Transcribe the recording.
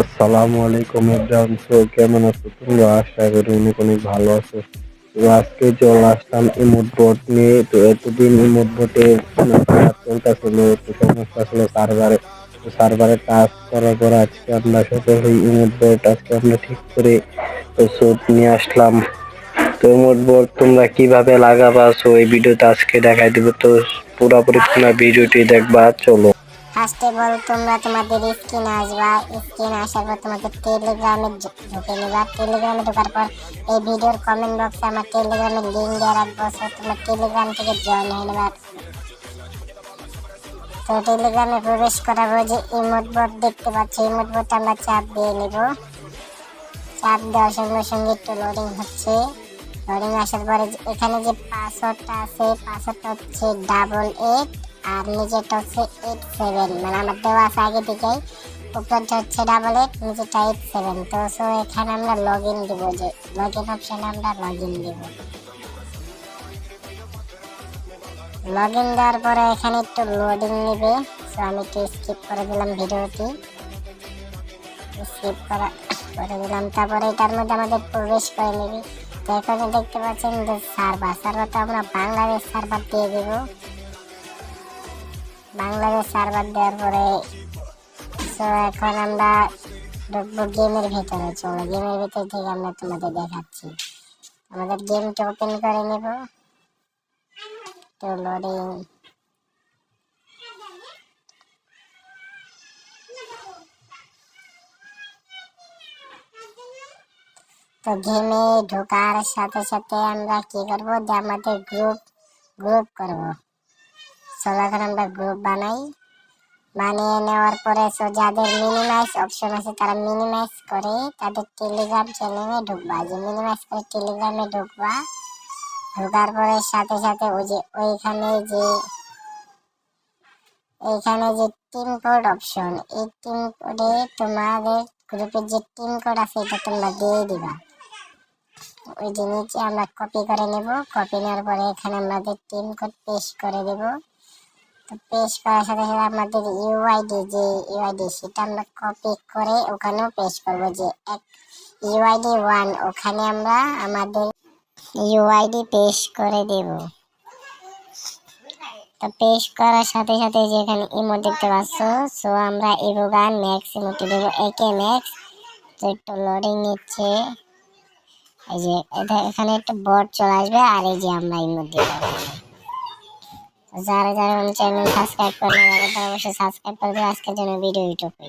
আসসালামু আলাইকুম everyone. So কেমন আছো তোমরা? আশা করি অনেক অনেক ভালো আছো। তো আজকে চলে আসলাম ইমোট বোট নিয়ে। তো এতদিন ইমোট বোটে কাজ চলতেছিল, তো সমস্যা ছিল সার্ভারে। তো সার্ভারে কাজ করার পর আজকে আমরা সফল হই ইমোট বোট আজকে আমরা ঠিক করে তো শোধ নিয়ে আসলাম। তো ইমোট বোট তোমরা কিভাবে লাগাবা সো এই ভিডিওতে আজকে দেখাই দিব। তো পুরোপুরি তোমরা ভিডিওটি দেখবা, চলো। ফার্স্ট অফ অল তোমরা তোমাদের স্ক্রিনে আসবা। স্ক্রিনে আসার পর তোমাদের টেলিগ্রামে ঢুকে নেবা। টেলিগ্রামে ঢোকার পর এই ভিডিওর কমেন্ট বক্সে আমার টেলিগ্রামের লিঙ্ক দেওয়া রাখবো। সো তোমরা টেলিগ্রাম থেকে জয়েন হয়ে নেবা। তো টেলিগ্রামে প্রবেশ করাবো, যে ইমোট বোট দেখতে পাচ্ছ, ইমোট বোট আমরা চাপ দিয়ে নেব। চাপ দেওয়ার সঙ্গে সঙ্গে একটু লোডিং হচ্ছে। লোডিং আসার পরে এখানে যে পাসওয়ার্ডটা আছে, পাসওয়ার্ডটা হচ্ছে 88 আর নিচেরটা হচ্ছে 87, মানে আমার দেওয়া আছে আগে থেকেই। উপরটা হচ্ছে 88, নিচেরটা 87। তো সো এখানে আমরা লগ ইন দেবো, যে লগ ইন অপশানে আমরা লগ ইন দেবো। লগ ইন দেওয়ার পরে এখানে একটু লোডিং নেবে। সো আমি একটু স্কিপ করে দিলাম ভিডিওটি, স্কিপ করা করে দিলাম। তারপরে এটার মধ্যে আমাদের প্রবেশ করে নেবে। তো এখানে দেখতে পাচ্ছেন যে সার্ভারটা আমরা বাংলাদেশ সার্ভার দিয়ে দেব। বাংলাদেশ সার্ভার দেওয়ার পরে সো এখন আমরা ঢুকবো গেমের ভেতরে। চলো গেমের ভেতর থেকে আমরা তোমাদের দেখাচ্ছি। আমাদের গেমটা ওপেন করে নেব। তো লোডিং, তো গেমে ঢোকার সাথে সাথে আমরা কি করবো, যে আমাদের গ্রুপ করব। চলো এখন আমরা গ্রুপ বানাই। বানিয়ে নেওয়ার পরে সো যাদের মিনিমাইজ অপশন আছে তারা মিনিমাইজ করে তাদের টেলিগ্রাম চ্যানেলে ঢুকবা। যে মিনিমাইজ করে টেলিগ্রামে ঢুকবা। ঢোকার পরে সাথে সাথে ওই যে এইখানে যে টিম কোড অপশন, এই টিম কোডে তোমাদের গ্রুপের যে টিম কোড আছে এটা তোমরা দিয়ে দিবা। ওই যে নিচে আমরা কপি করে নেব। কপি নেওয়ার পরে এখানে আমাদের টিম কোড পেস্ট করে দেব। তো পেস্ট করার সাথে সাথে আমাদের ইউআইডি সেটা আমরা কপি করে ওখানেও পেস্ট করবো। যে ইউআইডি 1 ওখানে আমরা আমাদের ইউআইডি পেস্ট করে দেব। তো পেস্ট করার সাথে সাথে যে এখানে ইমোট দেখতে পাচ্ছ, সো আমরা ইভোগান ম্যাক্স ইমোটে দেবো, একে ম্যাক্স। তো একটু লোডিং নিচ্ছে। এই যে এখানে একটা বট চলে আসবে, আর এই যে আমরা ইমোট দিয়ে দেবো। যারা যারা চ্যানেল সাবস্ক্রাইব করে নেবে তারা অবশ্যই সাবস্ক্রাইব করবে। আজকের জন্য ভিডিও ইউটিউবে।